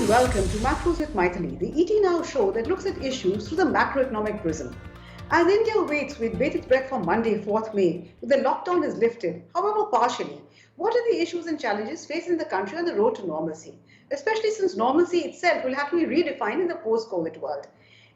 welcome to Macros with Mythili, the ET Now show that looks at issues through the macroeconomic prism. As India waits with bated breath for Monday, 4th May, the lockdown is lifted, however partially. What are the issues and challenges facing the country on the road to normalcy, especially since normalcy itself will have to be redefined in the post-COVID world?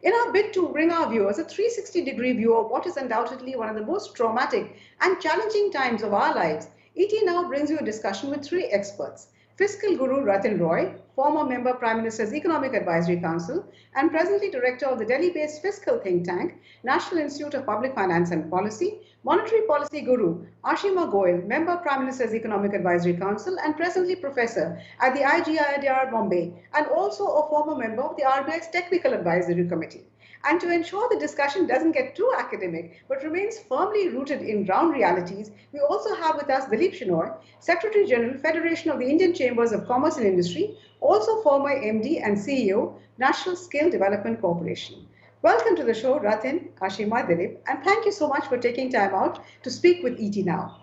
In our bid to bring our viewers a 360-degree view of what is undoubtedly one of the most traumatic and challenging times of our lives, ET Now brings you a discussion with three experts. Fiscal Guru Rathin Roy, former member Prime Minister's Economic Advisory Council and presently director of the Delhi-based fiscal think tank, National Institute of Public Finance and Policy, monetary policy guru Ashima Goyal, member Prime Minister's Economic Advisory Council and presently professor at the IGIDR Bombay and also a former member of the RBI's Technical Advisory Committee. And to ensure the discussion doesn't get too academic but remains firmly rooted in ground realities, we also have with us Dilip Chenoy, Secretary General, Federation of the Indian Chambers of Commerce and Industry, also former MD and CEO, National Skill Development Corporation. Welcome to the show, Rathin, Ashima, Dilip, and thank you so much for taking time out to speak with ET Now.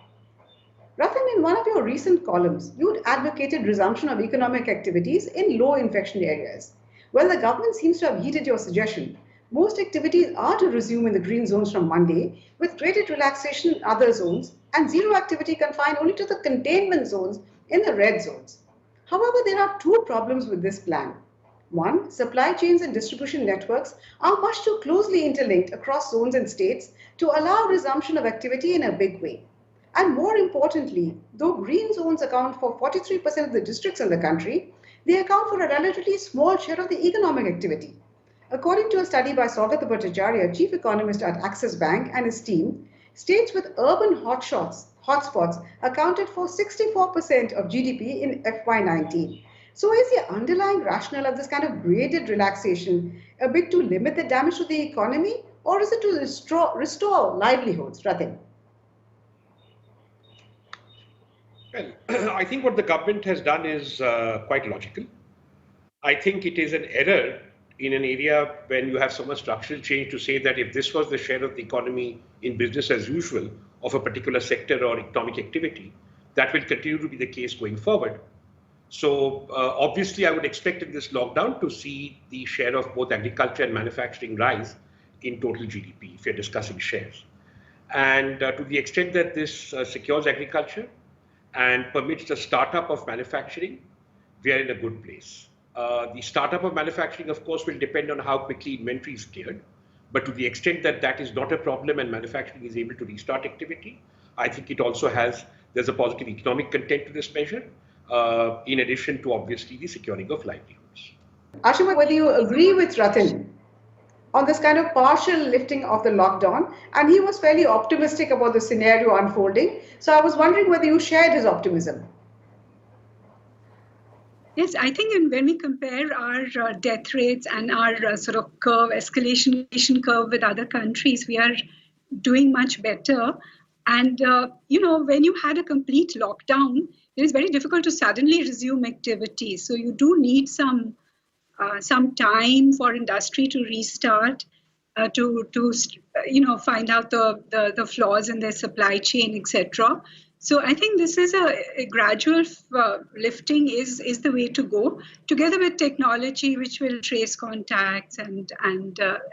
Rathin, in one of your recent columns, you advocated resumption of economic activities in low infection areas. Well, the government seems to have heeded your suggestion. Most activities are to resume in the green zones from Monday, with graded relaxation in other zones and zero activity confined only to the containment zones in the red zones. However, there are two problems with this plan. One, supply chains and distribution networks are much too closely interlinked across zones and states to allow resumption of activity in a big way. And more importantly, though green zones account for 43% of the districts in the country, they account for a relatively small share of the economic activity. According to a study by Saugata Bhattacharya, chief economist at Axis Bank and his team, states with urban hotspots accounted for 64% of GDP in FY19. So is the underlying rationale of this kind of graded relaxation a bit to limit the damage to the economy, or is it to restore livelihoods, Rathin? Well, I think what the government has done is quite logical. I think it is an error in an area when you have so much structural change to say that if this was the share of the economy in business as usual of a particular sector or economic activity, that will continue to be the case going forward. So obviously, I would expect in this lockdown to see the share of both agriculture and manufacturing rise in total GDP, if you're discussing shares. And to the extent that this secures agriculture and permits the startup of manufacturing, we are in a good place. The startup of manufacturing, of course, will depend on how quickly inventory is cleared. But to the extent that that is not a problem and manufacturing is able to restart activity, I think it also there's a positive economic content to this measure, in addition to obviously the securing of livelihoods. Ashima, whether you agree with Rathin on this kind of partial lifting of the lockdown, and he was fairly optimistic about the scenario unfolding. So I was wondering whether you shared his optimism. Yes, I think when we compare our death rates and our sort of escalation curve with other countries, we are doing much better. And, when you had a complete lockdown, it is very difficult to suddenly resume activities. So you do need some time for industry to restart, to find out the flaws in their supply chain, etc. So I think this is a gradual lifting is the way to go, together with technology which will trace contacts and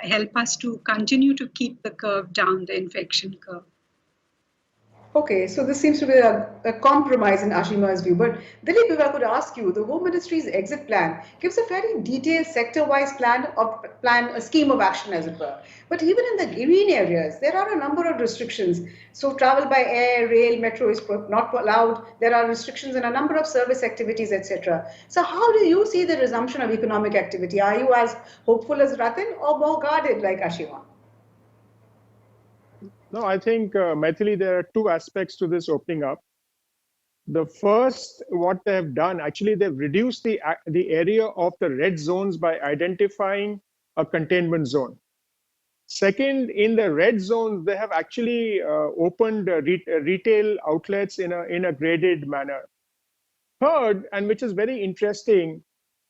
help us to continue to keep the curve down, the infection curve. Okay, so this seems to be a compromise in Ashima's view. But Dilip, if I could ask you, the Home Ministry's exit plan gives a very detailed sector-wise a scheme of action, as it were. But even in the green areas, there are a number of restrictions. So travel by air, rail, metro is not allowed. There are restrictions in a number of service activities, etc. So how do you see the resumption of economic activity? Are you as hopeful as Rathin or more guarded like Ashima? No, I think, Mythili, there are two aspects to this opening up. The first, what they have done, actually, they've reduced the area of the red zones by identifying a containment zone. Second, in the red zones, they have actually opened retail outlets in a graded manner. Third, and which is very interesting,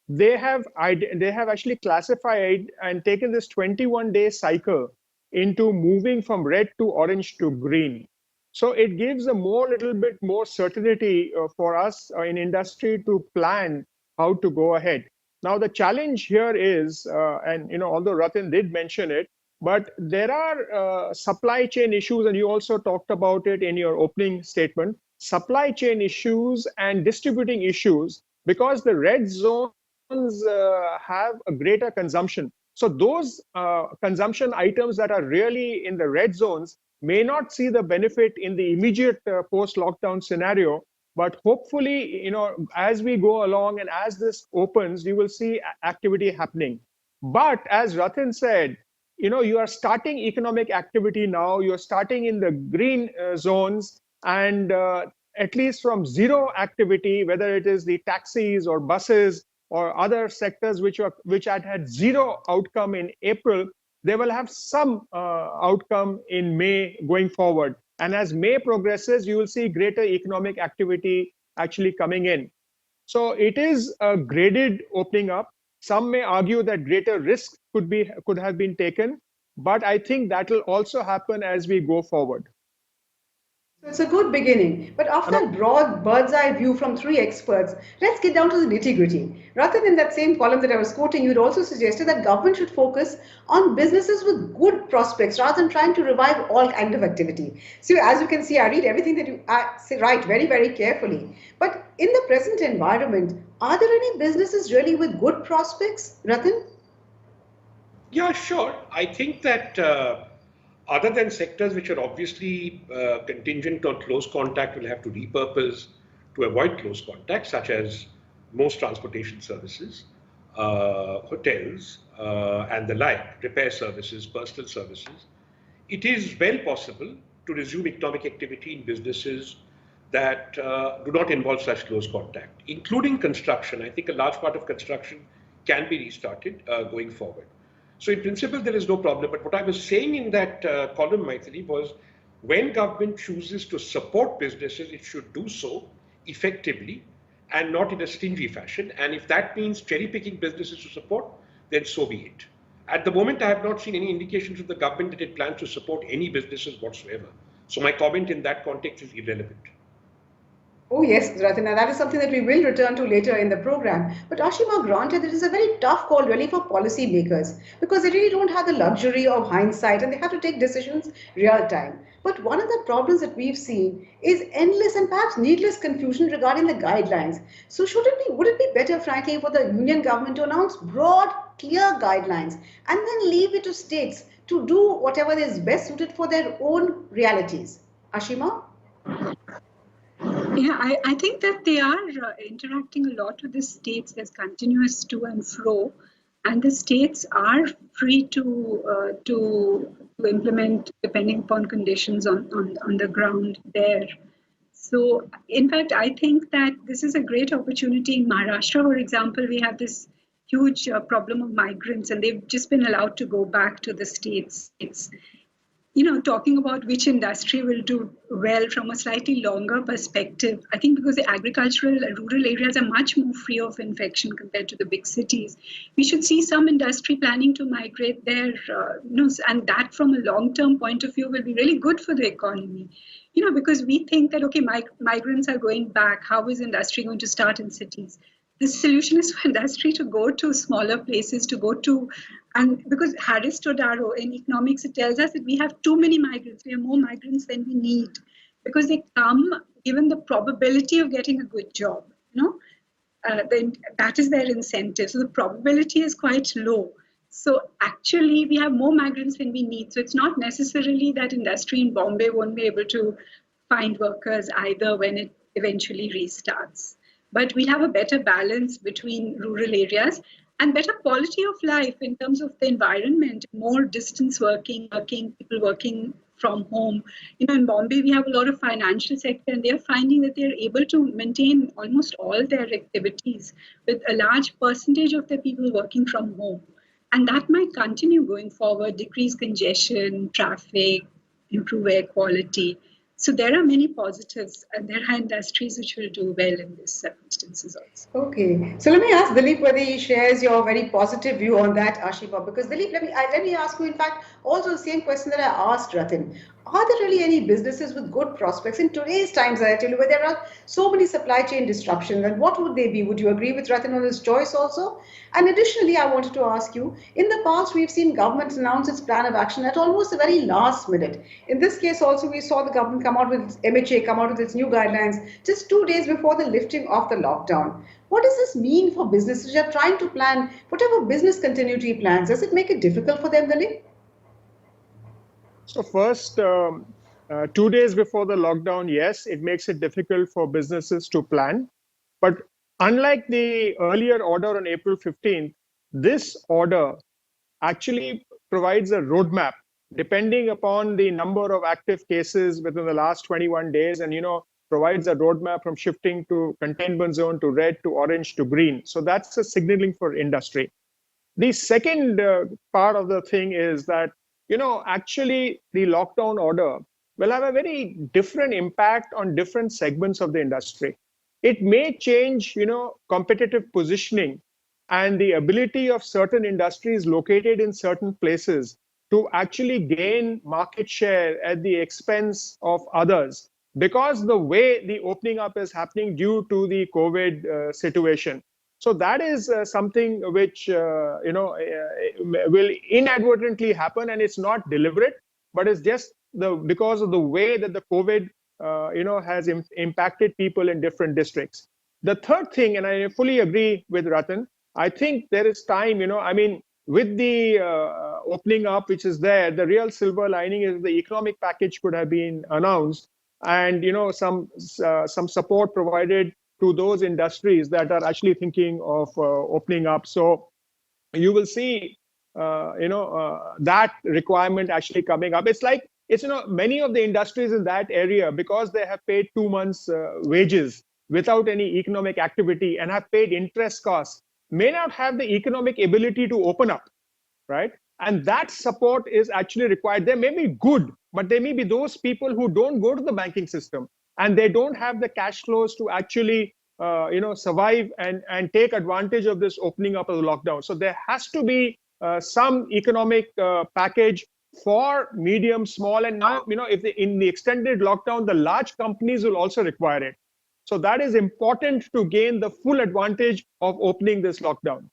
they have actually classified and taken this 21-day cycle into moving from red to orange to green. So it gives a little bit more certainty for us in industry to plan how to go ahead. Now, the challenge here is, and although Rathin did mention it, but there are supply chain issues, and you also talked about it in your opening statement, supply chain issues and distributing issues, because the red zones have a greater consumption. So those consumption items that are really in the red zones may not see the benefit in the immediate post-lockdown scenario, but hopefully, as we go along and as this opens, you will see activity happening. But as Rathin said, you are starting economic activity now, you're starting in the green zones, and at least from zero activity, whether it is the taxis or buses or other sectors which had zero outcome in April, they will have some outcome in May going forward. And as May progresses, you will see greater economic activity actually coming in. So it is a graded opening up. Some may argue that greater risk could have been taken, but I think that will also happen as we go forward. So it's a good beginning. But after that broad bird's eye view from three experts, let's get down to the nitty gritty. Rather than that same column that I was quoting, you'd also suggested that government should focus on businesses with good prospects rather than trying to revive all kind of activity. So as you can see, I read everything that you write very, very carefully. But in the present environment, are there any businesses really with good prospects, Rathin? Yeah, sure. I think that other than sectors which are obviously contingent on close contact, will have to repurpose to avoid close contact, such as most transportation services, hotels, and the like, repair services, personal services. It is well possible to resume economic activity in businesses that do not involve such close contact, including construction. I think a large part of construction can be restarted going forward. So in principle, there is no problem. But what I was saying in that column, Mythili, was when government chooses to support businesses, it should do so effectively and not in a stingy fashion. And if that means cherry picking businesses to support, then so be it. At the moment, I have not seen any indications of the government that it plans to support any businesses whatsoever. So my comment in that context is irrelevant. Oh yes, Ratina, that is something that we will return to later in the program. But Ashima, granted, it is a very tough call really for policymakers because they really don't have the luxury of hindsight and they have to take decisions real time. But one of the problems that we've seen is endless and perhaps needless confusion regarding the guidelines. So would it be better, frankly, for the union government to announce broad, clear guidelines and then leave it to states to do whatever is best suited for their own realities? Ashima? Yeah, I think that they are interacting a lot with the states. There's continuous to and fro, and the states are free to implement depending upon conditions on the ground there. So, in fact, I think that this is a great opportunity. In Maharashtra, for example, we have this huge problem of migrants, and they've just been allowed to go back to the states. It's talking about which industry will do well from a slightly longer perspective, I think because the agricultural rural areas are much more free of infection compared to the big cities, we should see some industry planning to migrate there, and that from a long-term point of view will be really good for the economy. Because we think that, okay, migrants are going back, how is industry going to start in cities? The solution is for industry to go to smaller places, and because Harris Todaro in economics, it tells us that we have too many migrants. We have more migrants than we need because they come given the probability of getting a good job. Then that is their incentive. So the probability is quite low. So actually, we have more migrants than we need. So it's not necessarily that industry in Bombay won't be able to find workers either when it eventually restarts. But we'll have a better balance between rural areas and better quality of life in terms of the environment, more distance working, people working from home. In Bombay, we have a lot of financial sector and they're finding that they're able to maintain almost all their activities with a large percentage of their people working from home. And that might continue going forward, decrease congestion, traffic, improve air quality. So there are many positives, and there are industries which will do well in these circumstances also. Okay, so let me ask Dilip whether he shares your very positive view on that, Ashima. Because Dilip, let me ask you, in fact, also the same question that I asked Rathin. Are there really any businesses with good prospects in today's times, I tell you, where there are so many supply chain disruptions? And what would they be? Would you agree with Rathin on his choice also? And additionally, I wanted to ask you, in the past, we've seen government announce its plan of action at almost the very last minute. In this case also, we saw the government come out with its MHA, come out with its new guidelines just 2 days before the lifting of the lockdown. What does this mean for businesses who are trying to plan whatever business continuity plans? Does it make it difficult for them, Dilip? So first, 2 days before the lockdown, yes, it makes it difficult for businesses to plan. But unlike the earlier order on April 15th, this order actually provides a roadmap depending upon the number of active cases within the last 21 days, and provides a roadmap from shifting to containment zone to red to orange to green. So that's a signaling for industry. The second part of the thing is that, actually the lockdown order will have a very different impact on different segments of the industry. It may change, competitive positioning and the ability of certain industries located in certain places to actually gain market share at the expense of others, because the way the opening up is happening due to the COVID situation. So that is something which will inadvertently happen, and it's not deliberate, but it's just because of the way that the COVID has impacted people in different districts. The third thing, and I fully agree with Rathin, I think there is time. I mean, with the opening up which is there, the real silver lining is the economic package could have been announced, and some support provided to those industries that are actually thinking of opening up. So you will see, that requirement actually coming up. It's many of the industries in that area, because they have paid 2 months wages without any economic activity and have paid interest costs, may not have the economic ability to open up, right? And that support is actually required. They may be good, but they may be those people who don't go to the banking system and they don't have the cash flows to actually survive and take advantage of this opening up of the lockdown. So there has to be some economic package for medium, small, and now, if in the extended lockdown, the large companies will also require it. So that is important to gain the full advantage of opening this lockdown.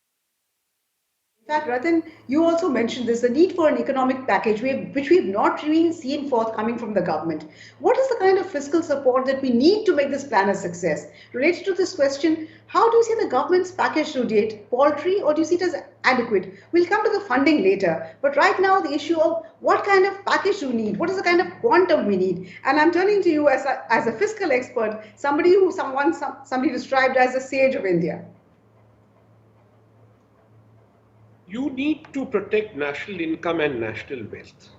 In fact, Rathin, you also mentioned this, the need for an economic package, which we've not really seen forthcoming from the government. What is the kind of fiscal support that we need to make this plan a success? Related to this question, how do you see the government's package to date? Paltry, or do you see it as adequate? We'll come to the funding later. But right now, the issue of what kind of package do we need? What is the kind of quantum we need? And I'm turning to you as a fiscal expert, somebody who somebody described as a sage of India. You need to protect national income and national wealth.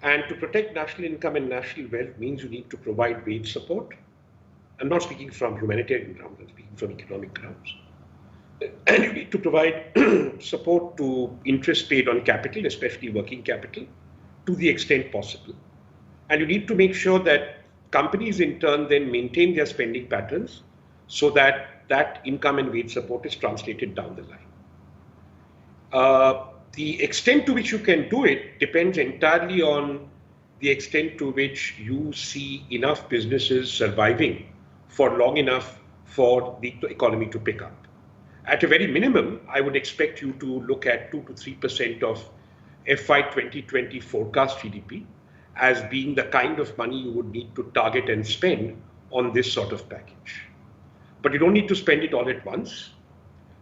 And to protect national income and national wealth means you need to provide wage support. I'm not speaking from humanitarian grounds, I'm speaking from economic grounds. And you need to provide support to interest paid on capital, especially working capital, to the extent possible. And you need to make sure that companies in turn then maintain their spending patterns so that that income and wage support is translated down the line. The extent to which you can do it depends entirely on the extent to which you see enough businesses surviving for long enough for the economy to pick up. At a very minimum, I would expect you to look at 2 to 3% of FY 2020 forecast GDP as being the kind of money you would need to target and spend on this sort of package. But you don't need to spend it all at once.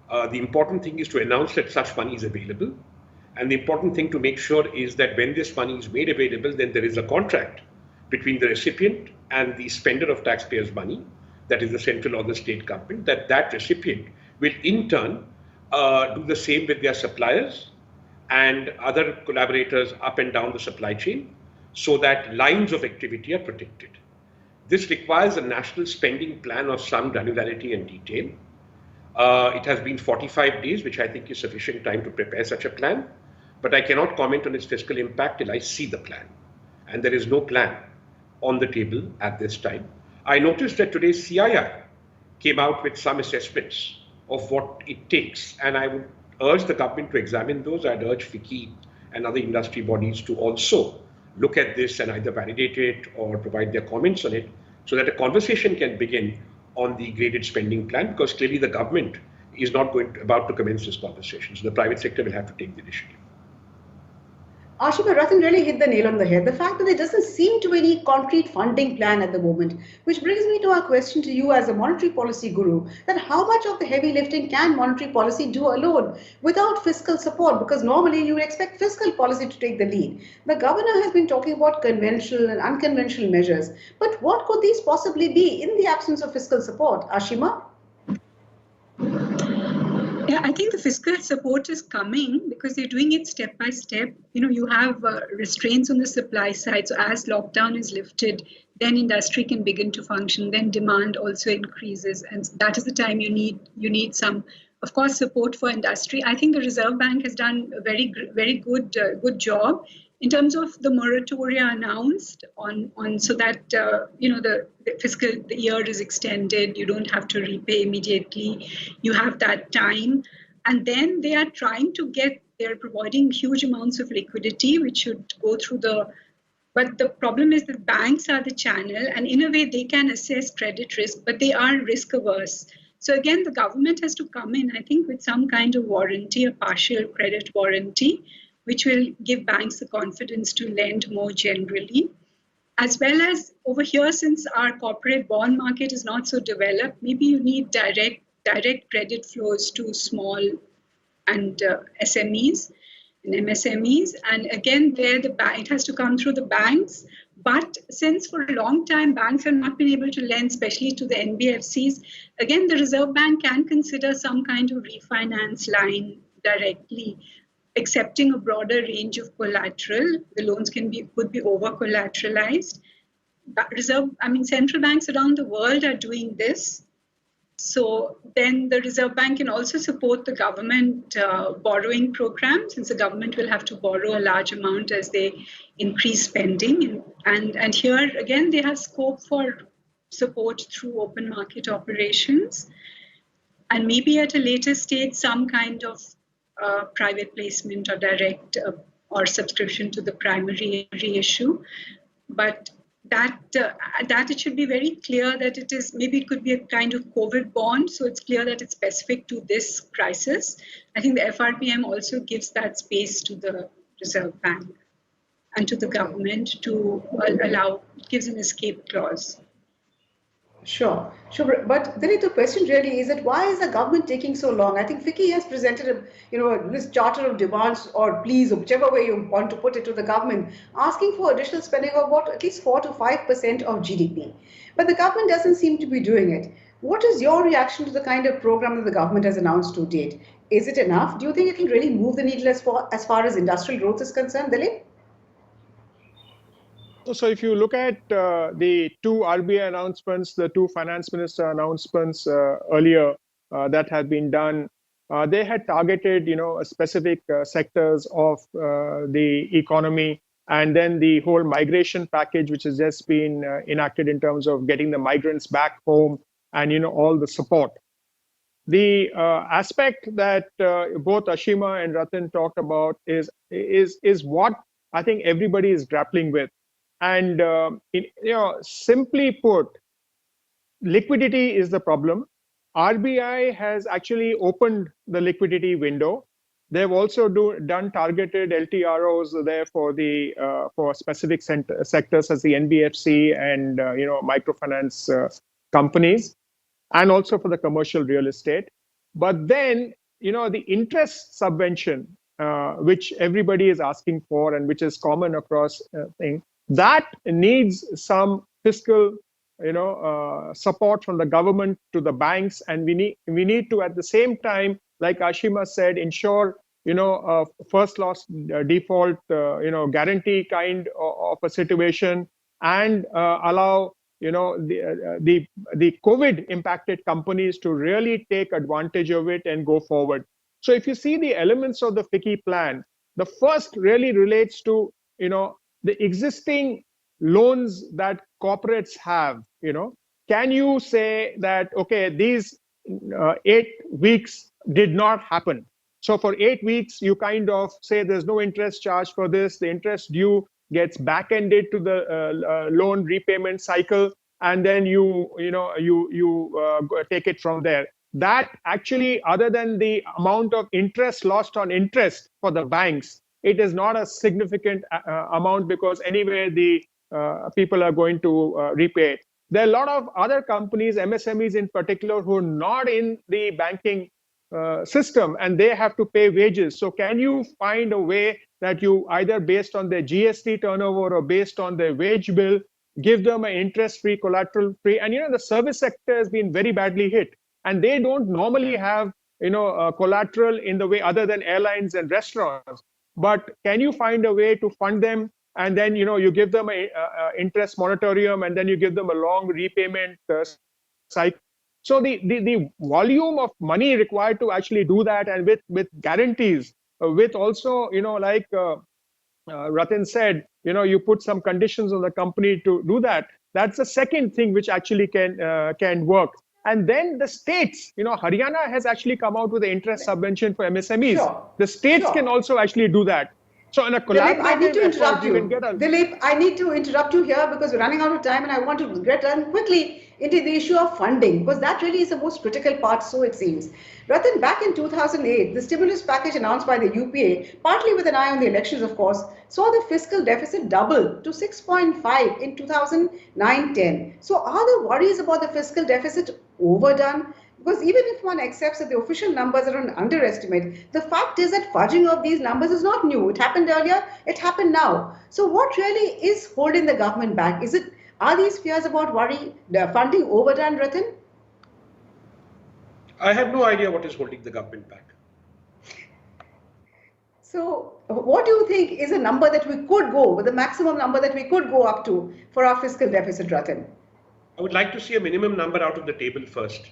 The important thing is to announce that such money is available. And the important thing to make sure is that when this money is made available, then there is a contract between the recipient and the spender of taxpayers' money, that is the central or the state government, that recipient will in turn do the same with their suppliers and other collaborators up and down the supply chain, so that lines of activity are protected. This requires a national spending plan of some granularity and detail. It has been 45 days, which I think is sufficient time to prepare such a plan, but I cannot comment on its fiscal impact till I see the plan. And there is no plan on the table at this time. I noticed that today's CII came out with some assessments of what it takes, and I would urge the government to examine those. I'd urge FICCI and other industry bodies to also look at this and either validate it or provide their comments on it so that a conversation can begin on the graded spending plan, because clearly the government is not about to commence this conversation. So the private sector will have to take the initiative. Ashima, Rathin really hit the nail on the head. The fact that there doesn't seem to be any concrete funding plan at the moment, which brings me to our question to you as a monetary policy guru, that how much of the heavy lifting can monetary policy do alone without fiscal support? Because normally you would expect fiscal policy to take the lead. The governor has been talking about conventional and unconventional measures, but what could these possibly be in the absence of fiscal support? Ashima? Yeah, I think the fiscal support is coming because they're doing it step by step. You have restraints on the supply side. So as lockdown is lifted, then industry can begin to function. Then demand also increases, and that is the time you need some, of course, support for industry. I think the Reserve Bank has done a very good job in terms of the moratoria announced on so that the fiscal year is extended. You don't have to repay immediately. You have that time, and then they are they're providing huge amounts of liquidity, which should go through But the problem is that banks are the channel, and in a way they can assess credit risk, but they are risk averse. So again, the government has to come in, I think, with some kind of warranty, a partial credit warranty, which will give banks the confidence to lend more generally. As well as over here, since our corporate bond market is not so developed, maybe you need direct credit flows to small and SMEs and MSMEs. And again, it has to come through the banks. But since for a long time, banks have not been able to lend, especially to the NBFCs, again, the Reserve Bank can consider some kind of refinance line directly, accepting a broader range of collateral. The loans could be over collateralized. Central banks around the world are doing this. So then the Reserve Bank can also support the government borrowing program, since the government will have to borrow a large amount as they increase spending. And here again, they have scope for support through open market operations. And maybe at a later stage, some kind of private placement or direct or subscription to the primary issue. But that it should be very clear that it could be a kind of COVID bond. So it's clear that it's specific to this crisis. I think the FRPM also gives that space to the Reserve Bank and to the government to gives an escape clause. Sure. But then the question really is that why is the government taking so long? I think FICCI has presented this charter of demands or pleas, or whichever way you want to put it, to the government, asking for additional spending of about at least 4 to 5% of GDP. But the government doesn't seem to be doing it. What is your reaction to the kind of program that the government has announced to date? Is it enough? Do you think it will really move the needle as far as industrial growth is concerned, Dilip? So if you look at the two RBI announcements, the two finance minister announcements earlier that have been done, they had targeted, specific sectors of the economy, and then the whole migration package, which has just been enacted in terms of getting the migrants back home, and all the support. The aspect that both Ashima and Rathin talked about is what I think everybody is grappling with. And simply put, liquidity is the problem. RBI has actually opened the liquidity window. They've also done targeted LTROs there for specific sectors as the NBFC and microfinance companies, and also for the commercial real estate. But then the interest subvention, which everybody is asking for and which is common across things, that needs some fiscal support from the government to the banks, and we need to at the same time, like Ashima said, ensure first loss default guarantee kind of a situation, and allow the COVID impacted companies to really take advantage of it and go forward. So if you see the elements of the FICCI plan, the first really relates to the existing loans that corporates have. Can you say that, okay, these 8 weeks did not happen? So for 8 weeks, you kind of say there's no interest charge for this, the interest due gets back-ended to the loan repayment cycle, and then you take it from there. That actually, other than the amount of interest lost on interest for the banks, it is not a significant amount, because anyway the people are going to repay it. There are a lot of other companies, MSMEs in particular, who are not in the banking system, and they have to pay wages. So can you find a way that you, either based on their GST turnover or based on their wage bill, give them an interest-free, collateral-free? And the service sector has been very badly hit, and they don't normally have collateral in the way other than airlines and restaurants. But can you find a way to fund them, and then you give them a interest moratorium, and then you give them a long repayment cycle? So the volume of money required to actually do that, and with guarantees, with also like Rathin said, you put some conditions on the company to do that. That's the second thing which actually can work. And then the states, Haryana has actually come out with an interest subvention for MSMEs. Sure. The states can also actually do that. So in a collaborative Dilip, I need to interrupt you. a... Dilip, I need to interrupt you here because we're running out of time, and I want to get done quickly into the issue of funding, because that really is the most critical part, so it seems. Rathin, back in 2008, the stimulus package announced by the UPA, partly with an eye on the elections, of course, saw the fiscal deficit double to 6.5 in 2009-10. So are the worries about the fiscal deficit overdone? Because even if one accepts that the official numbers are an underestimate, the fact is that fudging of these numbers is not new. It happened earlier, it happened now. So what really is holding the government back? Are these fears about the funding overdone, Rathin? I have no idea what is holding the government back. So what do you think is a number that we could go, the maximum number that we could go up to for our fiscal deficit, Rathin? I would like to see a minimum number out of the table first.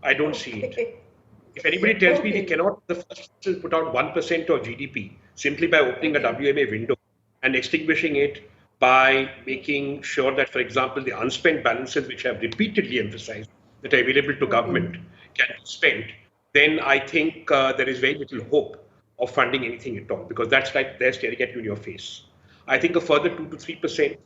I don't see it. If anybody tells me we cannot, the first put out 1% of GDP simply by opening a WMA window and extinguishing it by making sure that, for example, the unspent balances, which I have repeatedly emphasized that are available to government, can be spent, then I think there is very little hope of funding anything at all, because that's like they're staring at you in your face. I think a further 2 to 3%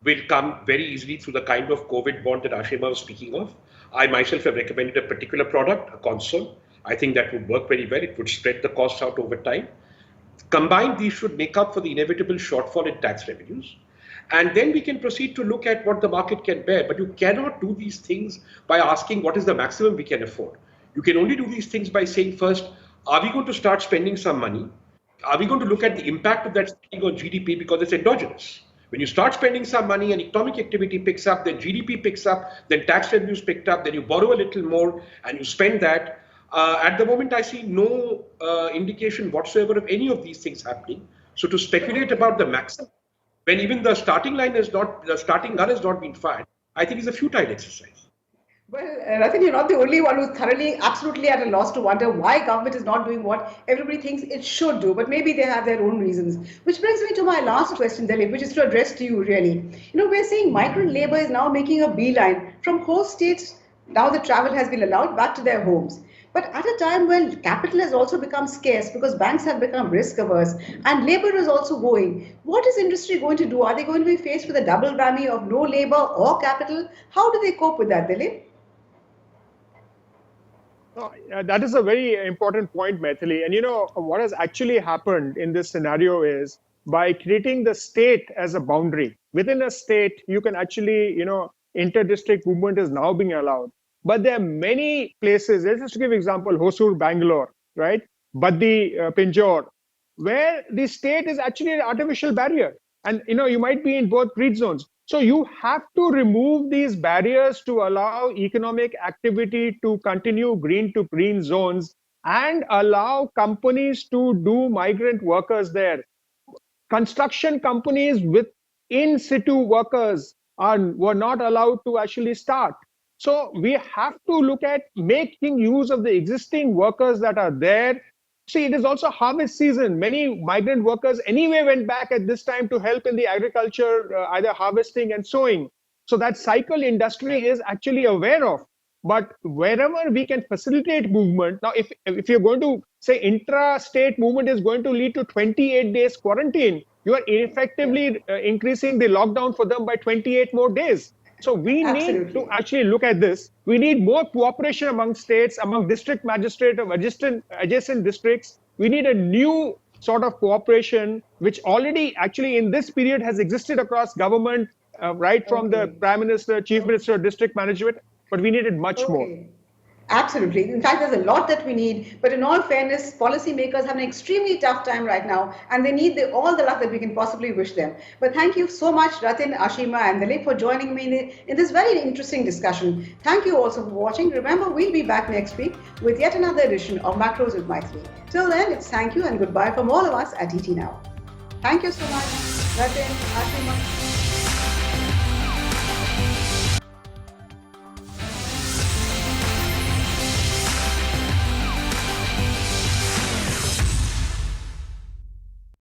will come very easily through the kind of COVID bond that Ashima was speaking of. I myself have recommended a particular product, a console. I think that would work very well. It would spread the costs out over time. Combined, these should make up for the inevitable shortfall in tax revenues. And then we can proceed to look at what the market can bear. But you cannot do these things by asking what is the maximum we can afford. You can only do these things by saying first, are we going to start spending some money? Are we going to look at the impact of that spending on GDP, because it's endogenous? When you start spending some money and economic activity picks up, then GDP picks up, then tax revenues picked up, then you borrow a little more and you spend that. At the moment, I see no indication whatsoever of any of these things happening. So to speculate about the maximum, when even the starting gun has not been fired, I think is a futile exercise. Well, Rathin, you're not the only one who's thoroughly, absolutely at a loss to wonder why government is not doing what everybody thinks it should do, but maybe they have their own reasons. Which brings me to my last question, Dilip, which is to address to you, really. We're seeing migrant labor is now making a beeline from host states. Now the travel has been allowed back to their homes. But at a time when capital has also become scarce because banks have become risk averse and labor is also going, what is industry going to do? Are they going to be faced with a double whammy of no labor or capital? How do they cope with that, Dilip? That is a very important point, Mythili. And what has actually happened in this scenario is, by creating the state as a boundary, within a state, you can actually, inter-district movement is now being allowed. But there are many places, let's just give example, Hosur, Bangalore, right? Baddi, Pinjore, where the state is actually an artificial barrier. And, you might be in both grid zones. So you have to remove these barriers to allow economic activity to continue, green to green zones, and allow companies to do migrant workers there. Construction companies with in situ workers were not allowed to actually start. So we have to look at making use of the existing workers that are there. See, it is also harvest season. Many migrant workers anyway went back at this time to help in the agriculture, either harvesting and sowing. So that cycle industry is actually aware of. But wherever we can facilitate movement, now if you're going to say intra-state movement is going to lead to 28 days quarantine, you are effectively increasing the lockdown for them by 28 more days. So we need to Absolutely. actually look at this. We need more cooperation among states, among district magistrates of adjacent districts. We need a new sort of cooperation, which already actually in this period has existed across government, right from the Okay. Prime Minister, Chief Minister, district management, but we needed much more. Okay. Absolutely. In fact, there's a lot that we need. But in all fairness, policymakers have an extremely tough time right now, and they need all the luck that we can possibly wish them. But thank you so much, Rathin, Ashima, and Dilip, for joining me in this very interesting discussion. Thank you also for watching. Remember, we'll be back next week with yet another edition of Macros with Mythili. Till then, it's thank you and goodbye from all of us at ET Now. Thank you so much, Rathin, Ashima.